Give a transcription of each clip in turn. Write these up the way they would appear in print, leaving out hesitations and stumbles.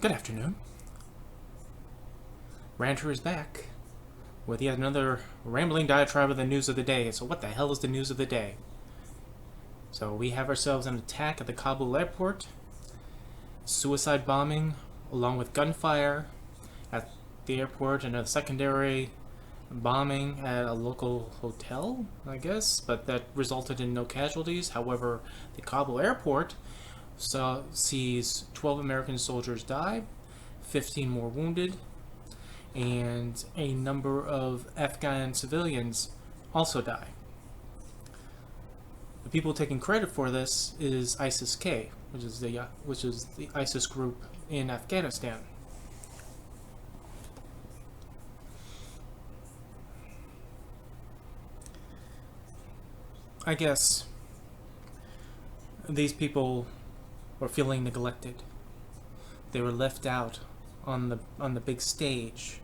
Good afternoon. Ranter is back with yet another rambling diatribe of the news of the day. So what the hell is the news of the day? So we have ourselves an attack at the Kabul Airport, suicide bombing along with gunfire at the airport, and a secondary bombing at a local hotel, I guess, but that resulted in no casualties. However, the Kabul Airport sees 12 American soldiers die, 15 more wounded, and a number of Afghan civilians also die. The people taking credit for this is ISIS-K, which is the ISIS group in Afghanistan. I guess these people were feeling neglected. They were left out on the big stage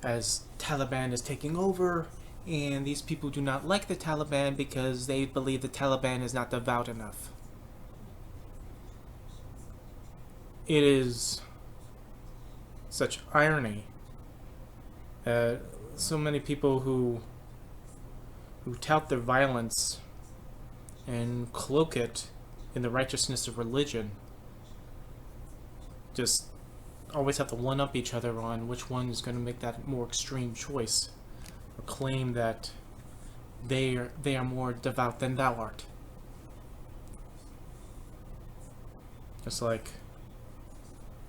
as Taliban is taking over, and these people do not like the Taliban because they believe the Taliban is not devout enough. It is such irony that so many people who tout their violence and cloak it in the righteousness of religion just always have to one-up each other on which one is going to make that more extreme choice, or claim that they are more devout than thou art. Just like,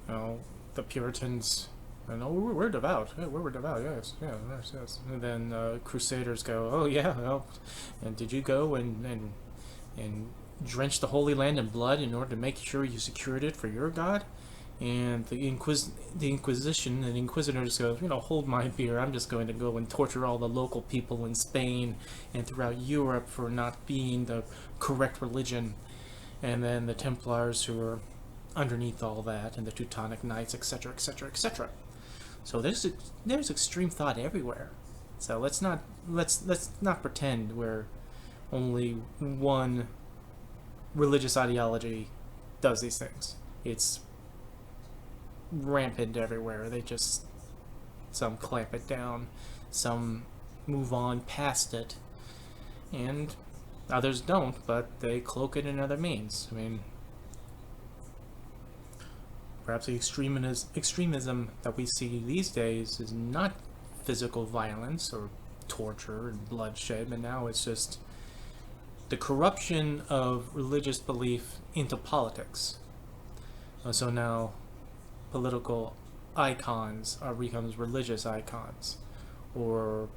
the Puritans, we're devout. Yeah, we're devout. Yes. And then Crusaders go, oh yeah, well, and did you go and drench the Holy Land in blood in order to make sure you secured it for your God? And the Inquisition and Inquisitors go, hold my beer. I'm just going to go and torture all the local people in Spain and throughout Europe for not being the correct religion. And then the Templars, who are underneath all that, and the Teutonic Knights, etc., etc., etc. So there's extreme thought everywhere. So let's not pretend we're only one religious ideology does these things. It's rampant everywhere. Some clamp it down, some move on past it, and others don't, but they cloak it in other means. I mean, perhaps the extremism that we see these days is not physical violence or torture and bloodshed, but now it's just the corruption of religious belief into politics. So now political icons becomes religious icons, or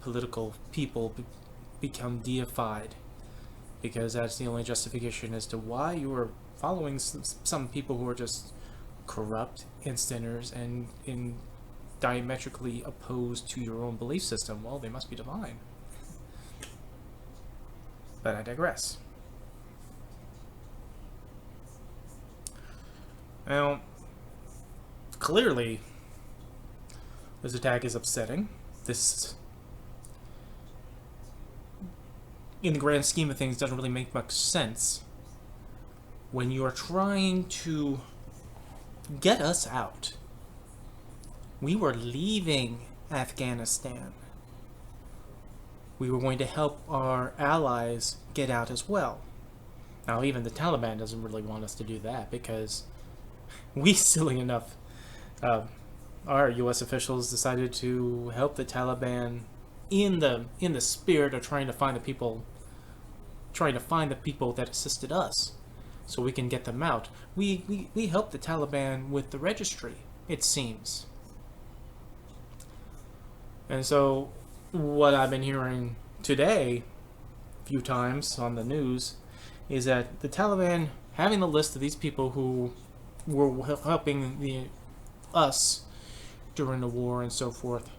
political people become deified, because that's the only justification as to why you are following some people who are just corrupt and sinners and diametrically opposed to your own belief system. Well, they must be divine. But I digress. Now, clearly, this attack is upsetting. This, in the grand scheme of things, doesn't really make much sense when you are trying to get us out. We were leaving Afghanistan. We were going to help our allies get out as well. Now, even the Taliban doesn't really want us to do that, because we, silly enough, our U.S. officials decided to help the Taliban in the spirit of trying to find the people that assisted us, so we can get them out. We helped the Taliban with the registry, it seems. And so what I've been hearing today a few times on the news is that the Taliban, having the list of these people who were helping us during the war and so forth,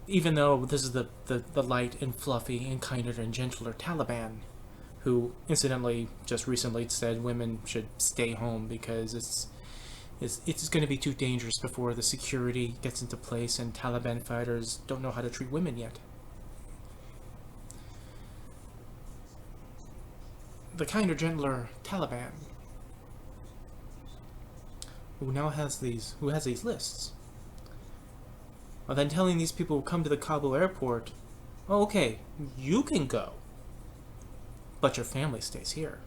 even though this is the light and fluffy and kinder and gentler Taliban, who incidentally just recently said women should stay home because it's going to be too dangerous before the security gets into place, and Taliban fighters don't know how to treat women yet. The kinder, gentler Taliban who has these lists, are then telling these people who come to the Kabul airport, oh, okay, you can go, but your family stays here.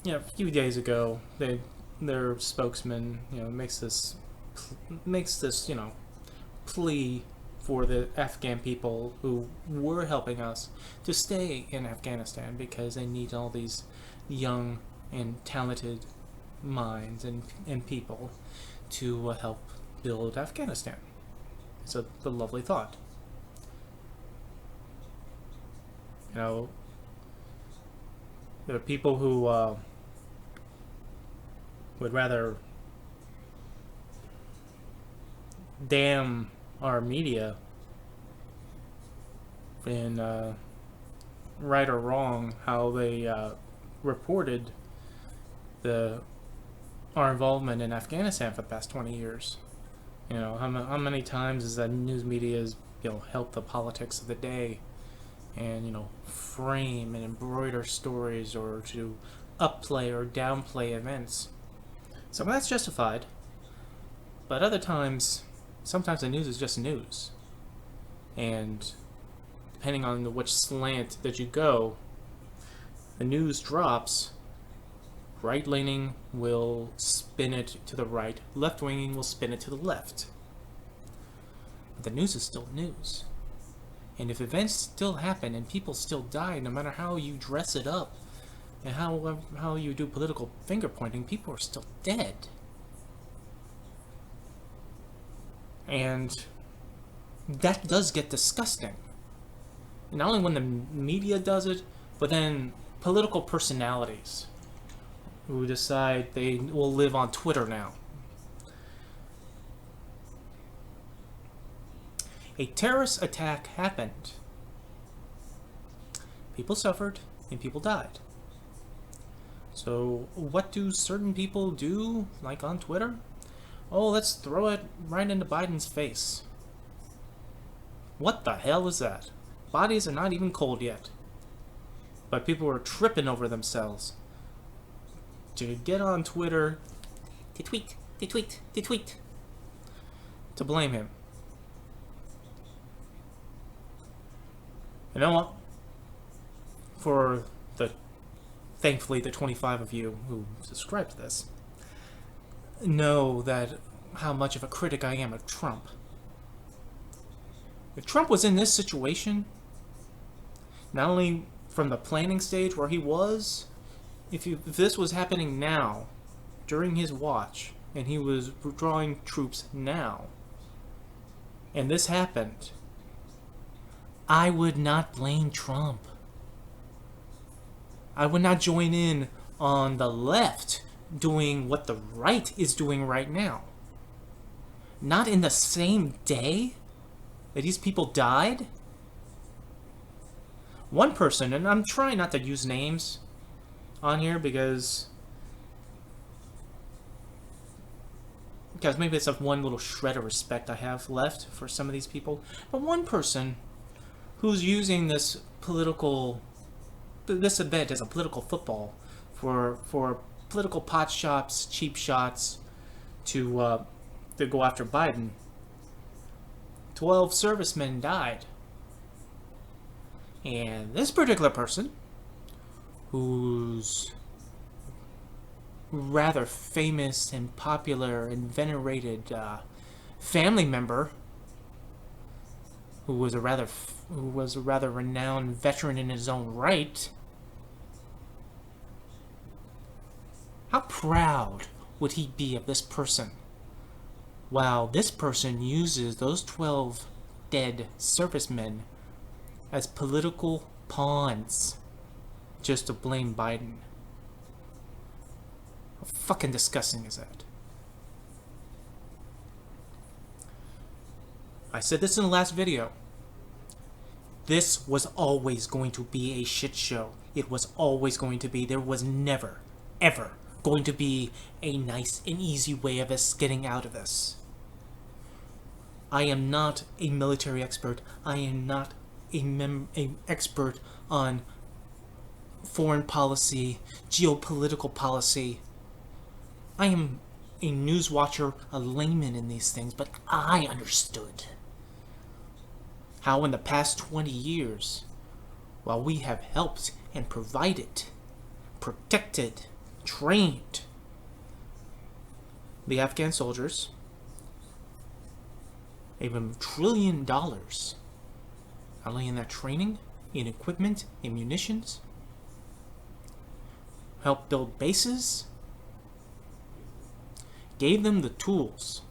Yeah. A few days ago, their spokesman, makes this, plea for the Afghan people who were helping us to stay in Afghanistan because they need all these young and talented minds and people to help build Afghanistan. It's a lovely thought. There are people who would rather damn our media in right or wrong how they reported our involvement in Afghanistan for the past 20 years. How many times has that news media has helped the politics of the day and frame and embroider stories or to upplay or downplay events. Some of that's justified, but other times, sometimes the news is just news. And depending on which slant that you go, the news drops, right-leaning will spin it to the right, left-winging will spin it to the left. But the news is still news. And if events still happen and people still die, no matter how you dress it up and how you do political finger-pointing, people are still dead. And that does get disgusting. Not only when the media does it, but then political personalities who decide they will live on Twitter now. A terrorist attack happened. People suffered and people died. So what do certain people do, like on Twitter? Oh, let's throw it right into Biden's face. What the hell is that? Bodies are not even cold yet. But people are tripping over themselves to get on Twitter to tweet, to blame him. You know what? Thankfully, the 25 of you who subscribe to this know that how much of a critic I am of Trump. If Trump was in this situation, not only from the planning stage where he was, if this was happening now, during his watch, and he was withdrawing troops now, and this happened, I would not blame Trump. I would not join in on the left doing what the right is doing right now. Not in the same day that these people died. One person, and I'm trying not to use names on here because maybe it's of one little shred of respect I have left for some of these people. But one person who's using this event as a political football for political pot shots, cheap shots to go after Biden. 12 servicemen died. And this particular person, who's rather famous and popular and venerated family member, who was a rather renowned veteran in his own right, how proud would he be of this person? While this person uses those 12 dead servicemen as political pawns just to blame Biden. How fucking disgusting is that? I said this in the last video. This was always going to be a shit show. It was always going to be. There was never, ever going to be a nice and easy way of us getting out of this. I am not a military expert. I am not an expert on foreign policy, geopolitical policy. I am a news watcher, a layman in these things, but I understood how in the past 20 years, while we have helped and provided, protected, trained the Afghan soldiers, even $1 trillion, not only in that training, in equipment, in munitions, helped build bases, gave them the tools.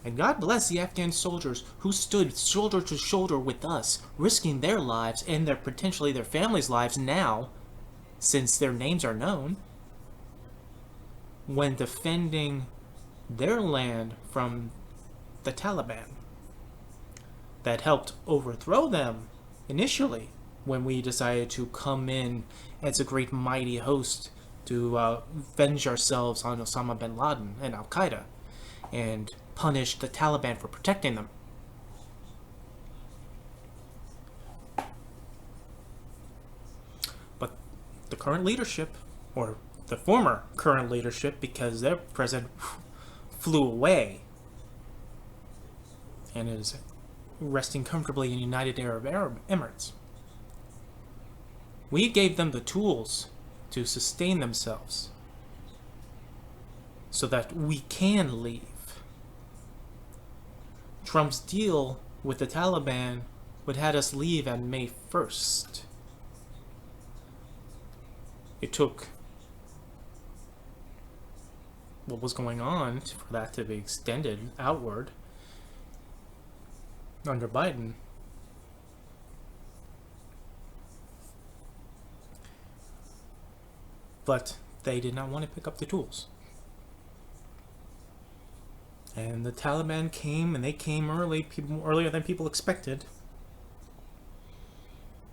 And God bless the Afghan soldiers who stood shoulder to shoulder with us, risking their lives and potentially their families' lives now, since their names are known, when defending their land from the Taliban that helped overthrow them initially when we decided to come in as a great mighty host to avenge ourselves on Osama bin Laden and Al-Qaeda and punish the Taliban for protecting them. But the current leadership, or the former current leadership, because their president flew away and is resting comfortably in United Arab Emirates, we gave them the tools to sustain themselves so that we can leave. Trump's deal with the Taliban would have us leave on May 1st. It took what was going on for that to be extended outward under Biden. But they did not want to pick up the tools. And the Taliban came, and they came earlier than people expected,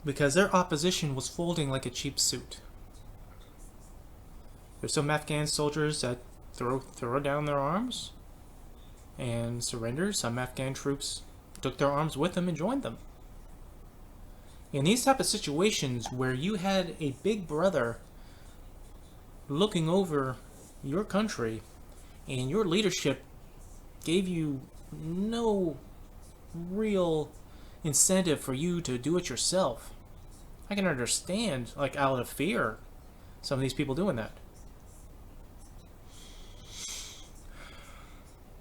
because their opposition was folding like a cheap suit. There's some Afghan soldiers that throw down their arms and surrender. Some Afghan troops took their arms with them and joined them. In these type of situations where you had a big brother looking over your country and your leadership gave you no real incentive for you to do it yourself, I can understand, like, out of fear, some of these people doing that.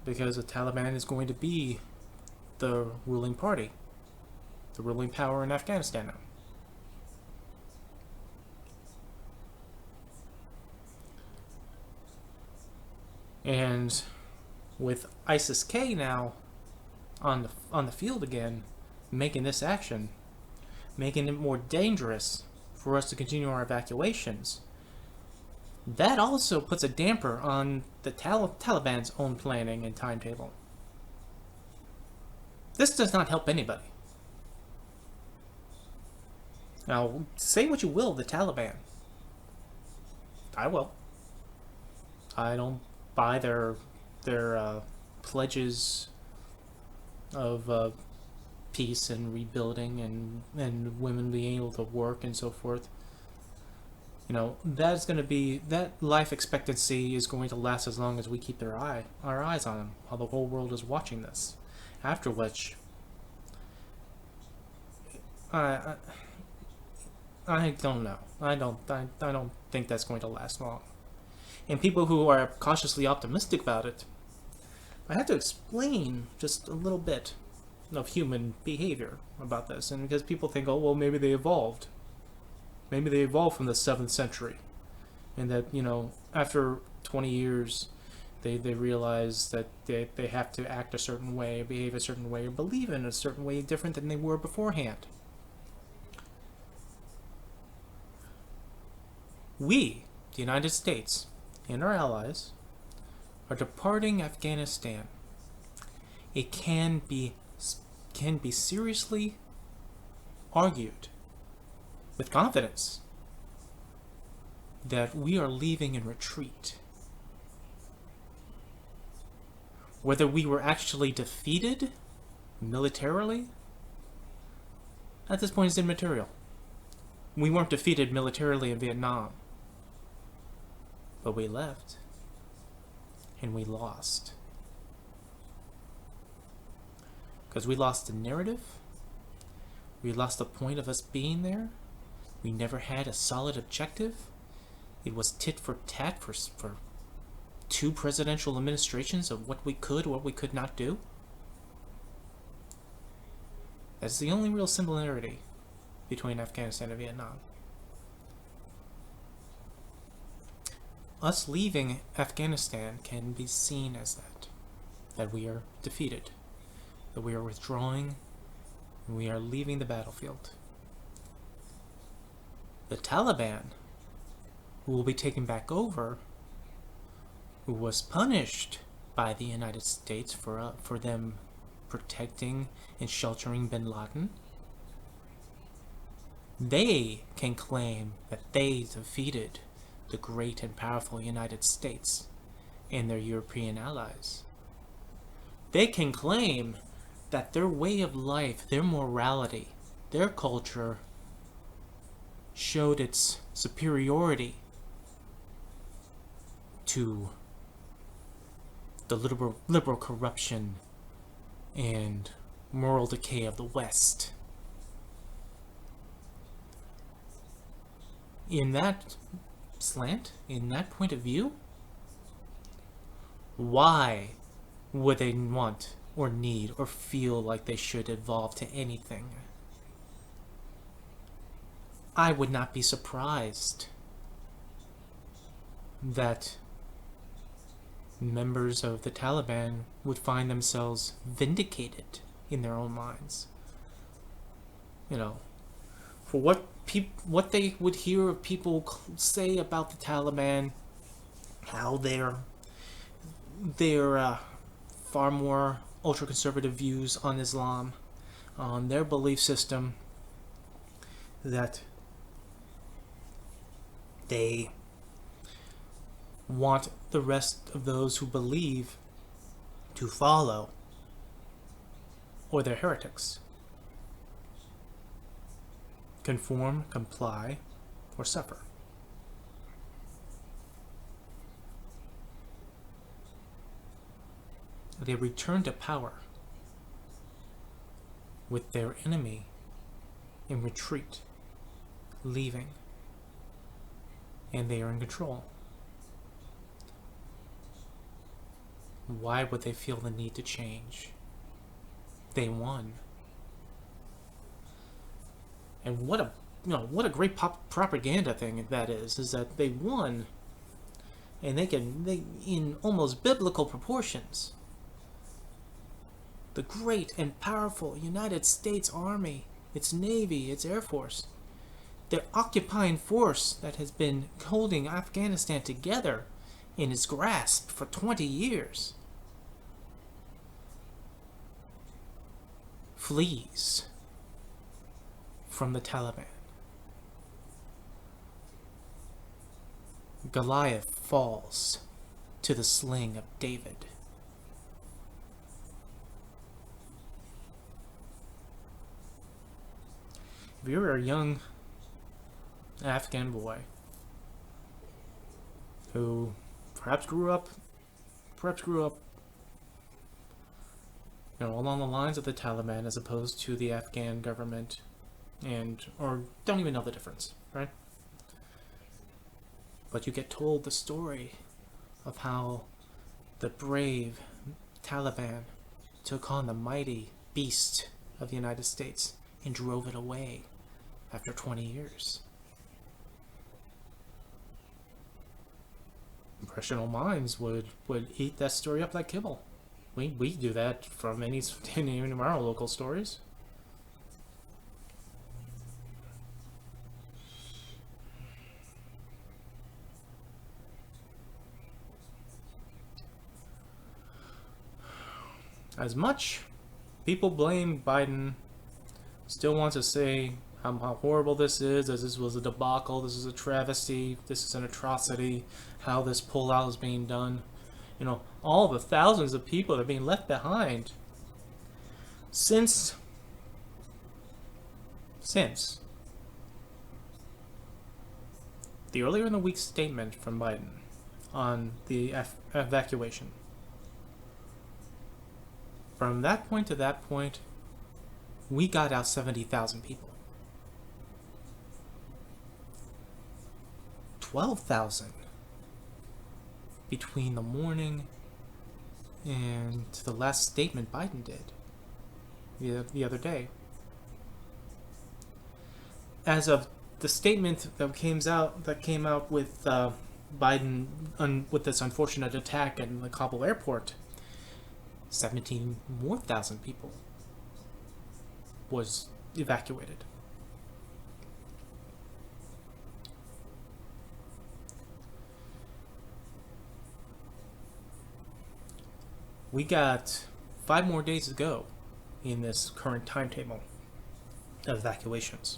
Because the Taliban is going to be the ruling party, the ruling power in Afghanistan now. And with ISIS-K now on the field again, making this action, making it more dangerous for us to continue our evacuations, that also puts a damper on the Taliban's own planning and timetable. This does not help anybody. Now, say what you will of the Taliban. I will. I don't buy their pledges of peace and rebuilding and women being able to work and so forth. You know, that's going to be, that life expectancy is going to last as long as we keep our eyes on them, while the whole world is watching this. After which, I don't know. I don't think that's going to last long. And people who are cautiously optimistic about it, I have to explain just a little bit of human behavior about this. And because people think, oh, well, maybe they evolved. Maybe they evolved from the 7th century. And that, you know, after 20 years, they realize that they have to act a certain way, behave a certain way, or believe in a certain way different than they were beforehand. We, the United States, and our allies, are departing Afghanistan. It can be seriously argued with confidence that we are leaving in retreat. Whether we were actually defeated militarily, at this point is immaterial. We weren't defeated militarily in Vietnam, but we left, and we lost. Because we lost the narrative, we lost the point of us being there, we never had a solid objective, it was tit for tat for 2 presidential administrations of what we could or what we could not do. That's the only real similarity between Afghanistan and Vietnam. Us leaving Afghanistan can be seen as that we are defeated, that we are withdrawing, and we are leaving the battlefield. The Taliban, who will be taken back over, who was punished by the United States for them protecting and sheltering bin Laden, they can claim that they defeated the great and powerful United States and their European allies. They can claim that their way of life, their morality, their culture showed its superiority to the liberal corruption and moral decay of the West. In that slant, in that point of view, why would they want or need or feel like they should evolve to anything? I would not be surprised that members of the Taliban would find themselves vindicated in their own minds. You know, for what they would hear of people say about the Taliban, how they're far more ultra-conservative views on Islam, on their belief system, that they want the rest of those who believe to follow, or they're heretics. Conform, comply, or suffer. They return to power with their enemy in retreat, leaving, and they are in control. Why would they feel the need to change? They won. And what a great propaganda thing that is that they won, and they in almost biblical proportions. The great and powerful United States Army, its Navy, its Air Force, their occupying force that has been holding Afghanistan together in its grasp for 20 years, flees from the Taliban. Goliath falls to the sling of David. If you were a young Afghan boy who perhaps grew up, along the lines of the Taliban as opposed to the Afghan government, or don't even know the difference, right? But you get told the story of how the brave Taliban took on the mighty beast of the United States and drove it away after 20 years. Impressionable minds would eat that story up like kibble. We do that from any of our local stories. As much people blame Biden, still want to say how horrible this is, as this was a debacle, this is a travesty, this is an atrocity, how this pullout is being done. All the thousands of people that are being left behind. Since since the earlier in the week statement from Biden on the evacuation. From that point to that point, we got out 70,000 people. 12,000 between the morning and the last statement Biden did the other day. As of the statement that came out with Biden with this unfortunate attack in the Kabul airport, 17 more thousand people was evacuated. We got 5 more days to go in this current timetable of evacuations.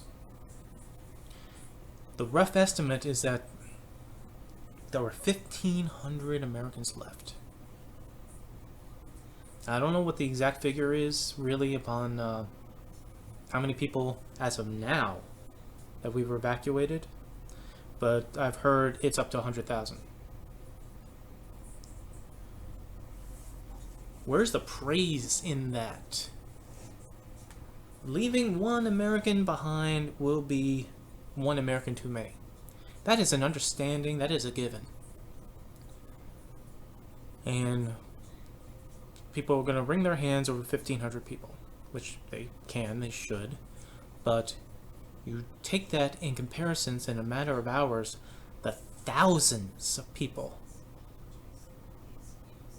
The rough estimate is that there were 1,500 Americans left. I don't know what the exact figure is really upon how many people as of now that we were evacuated, but I've heard it's up to 100,000. Where's the praise in that? Leaving one American behind will be one American too many. That is an understanding, that is a given. And people are going to wring their hands over 1,500 people, which they should, but you take that in comparisons in a matter of hours, the thousands of people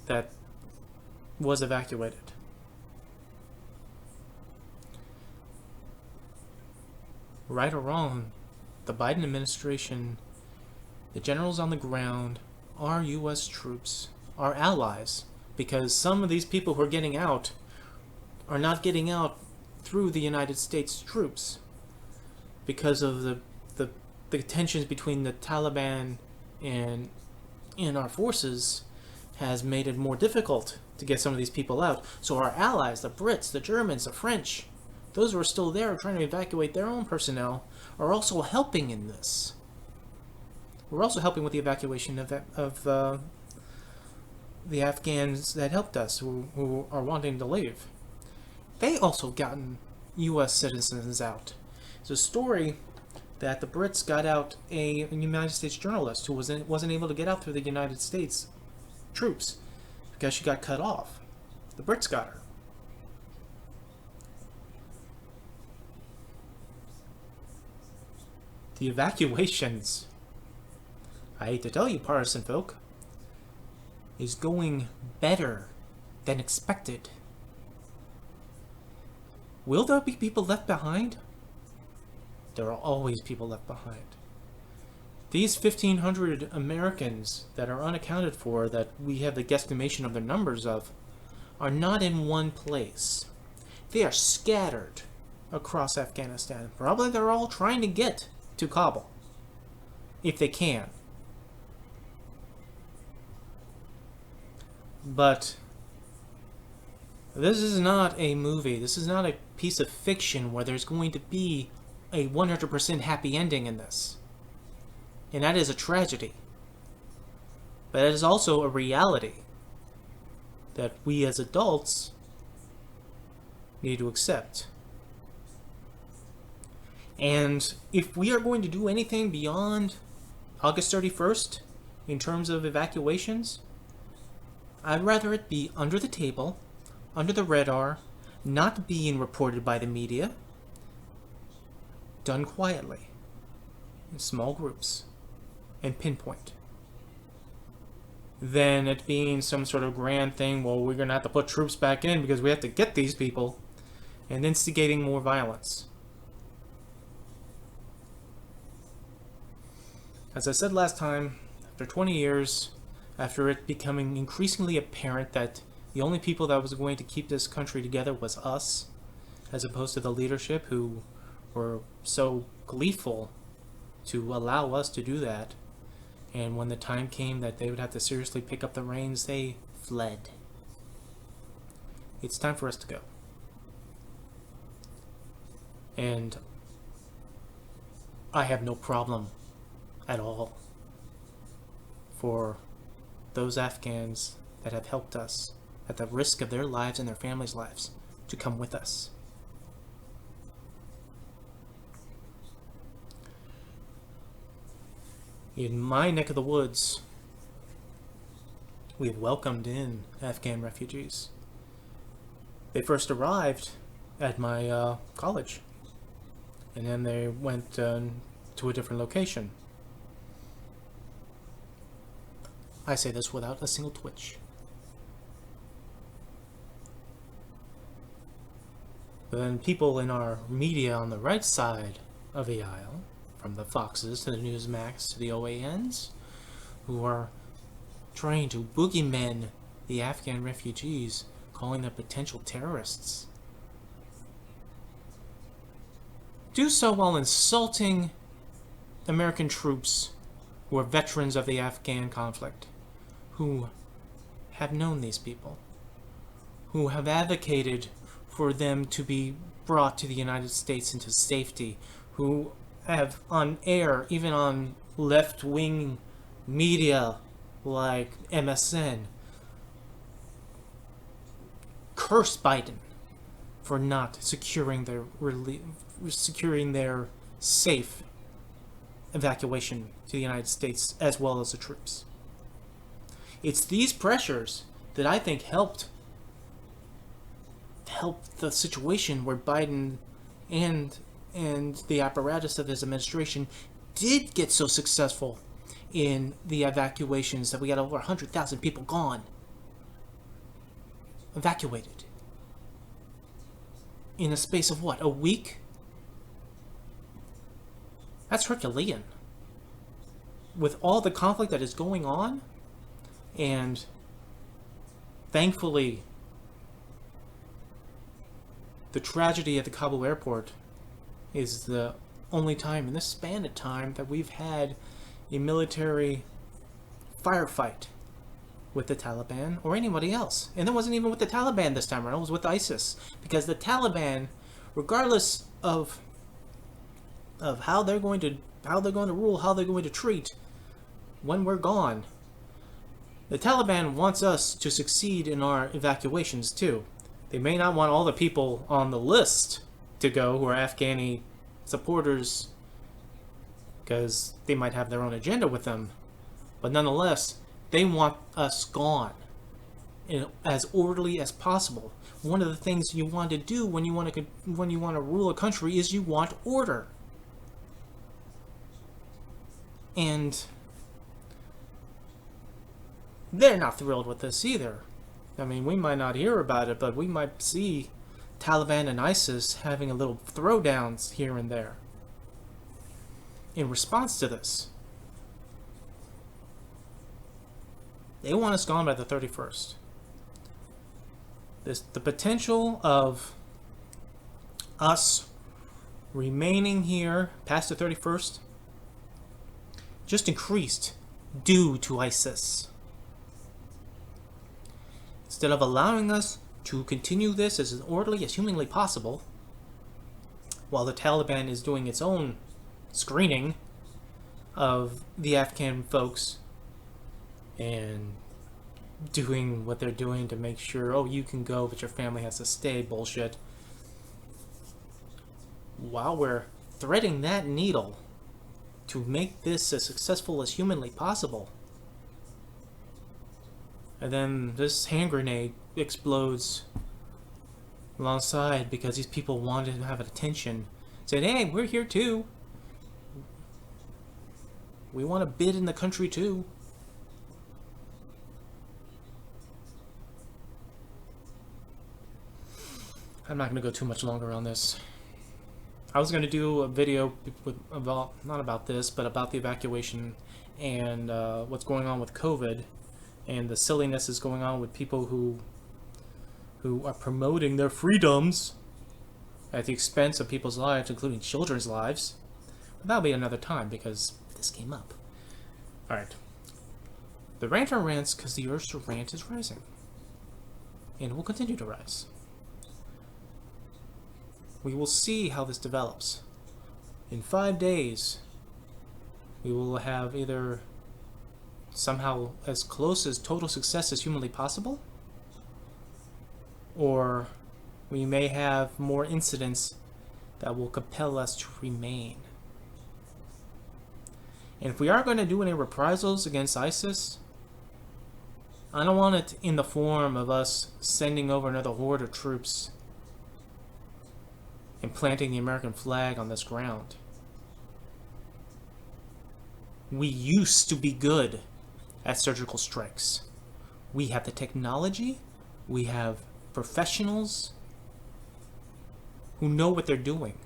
that was evacuated. Right or wrong, the Biden administration, the generals on the ground, are U.S. troops, are allies, because some of these people who are getting out are not getting out through the United States troops because of the tensions between the Taliban and our forces has made it more difficult to get some of these people out. So our allies, the Brits, the Germans, the French, those who are still there trying to evacuate their own personnel, are also helping in this. We're also helping with the evacuation of the Afghans that helped us, who are wanting to leave. They also gotten U.S. citizens out. It's a story that the Brits got out a United States journalist who wasn't able to get out through the United States troops because she got cut off. The Brits got her. The evacuations, I hate to tell you, partisan folk, is going better than expected. Will there be people left behind? There are always people left behind. These 1,500 Americans that are unaccounted for, that we have the guesstimation of the numbers of, are not in one place. They are scattered across Afghanistan. Probably they're all trying to get to Kabul, if they can. But this is not a movie. This is not a piece of fiction where there's going to be a 100% happy ending in this. And that is a tragedy. But it is also a reality that we as adults need to accept. And if we are going to do anything beyond August 31st in terms of evacuations, I'd rather it be under the table, under the radar, not being reported by the media, done quietly, in small groups, and pinpoint, than it being some sort of grand thing, well, we're going to have to put troops back in because we have to get these people, and instigating more violence. As I said last time, after 20 years, after it becoming increasingly apparent that the only people that was going to keep this country together was us, as opposed to the leadership who were so gleeful to allow us to do that, and when the time came that they would have to seriously pick up the reins, they fled. It's time for us to go. And I have no problem at all for those Afghans that have helped us at the risk of their lives and their families' lives to come with us. In my neck of the woods, we have welcomed in Afghan refugees. They first arrived at my college, and then they went to a different location. I say this without a single twitch. But then people in our media on the right side of the aisle, from the Foxes to the Newsmax to the OANs, who are trying to boogeyman the Afghan refugees, calling them potential terrorists, do so while insulting American troops who are veterans of the Afghan conflict, who have known these people, who have advocated for them to be brought to the United States into safety, who have on air, even on left-wing media like MSN, cursed Biden for not securing their safe evacuation to the United States as well as the troops. It's these pressures that I think helped the situation where Biden and the apparatus of his administration did get so successful in the evacuations that we got over 100,000 people gone, evacuated in a space of what, a week? That's Herculean. With all the conflict that is going on, and thankfully the tragedy at the Kabul Airport is the only time in this span of time that we've had a military firefight with the Taliban or anybody else. And it wasn't even with the Taliban this time around, it was with ISIS. Because the Taliban, regardless of how they're going to rule, how they're going to treat when we're gone, the Taliban wants us to succeed in our evacuations too. They may not want all the people on the list to go who are Afghani supporters, because they might have their own agenda with them, but nonetheless, they want us gone as orderly as possible. One of the things you want to do when you want to rule a country is you want order. And they're not thrilled with this either. I mean, we might not hear about it, but we might see Taliban and ISIS having a little throwdowns here and there in response to this. They want us gone by the 31st. The potential of us remaining here past the 31st just increased due to ISIS. Instead of allowing us to continue this as orderly as humanly possible, while the Taliban is doing its own screening of the Afghan folks and doing what they're doing to make sure, oh, you can go, but your family has to stay bullshit. While we're threading that needle to make this as successful as humanly possible, and then this hand grenade explodes alongside because these people wanted to have attention. Said, hey, we're here too. We want to bid in the country too. I'm not going to go too much longer on this. I was going to do a video not about this, but about the evacuation and what's going on with COVID and the silliness is going on with people who are promoting their freedoms at the expense of people's lives, including children's lives. But that'll be another time because this came up. Alright. The Ranter rants because the urge to rant is rising. And will continue to rise. We will see how this develops. In 5 days, we will have either somehow as close as total success as humanly possible, or we may have more incidents that will compel us to remain. And if we are going to do any reprisals against ISIS, I don't want it in the form of us sending over another horde of troops and planting the American flag on this ground. We used to be good at surgical strikes. We have the technology, we have professionals who know what they're doing.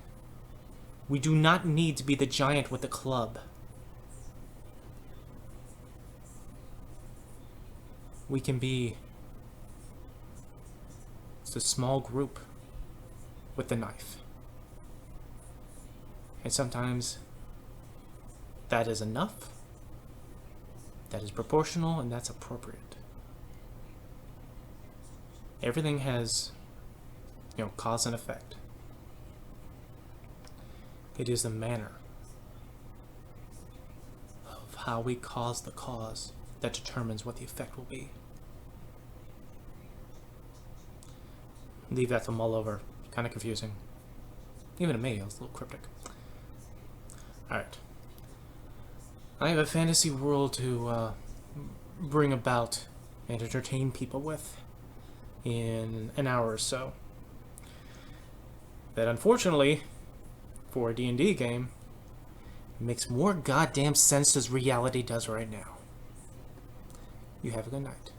We do not need to be the giant with the club. We can be just a small group with the knife. And sometimes that is enough, that is proportional, and that's appropriate. Everything has, cause and effect. It is the manner of how we cause the cause that determines what the effect will be. Leave that to mull over. Kind of confusing. Even to me, it was a little cryptic. Alright. I have a fantasy world to bring about and entertain people with in an hour or so. That unfortunately, for a D&D game, makes more goddamn sense as reality does right now. You have a good night.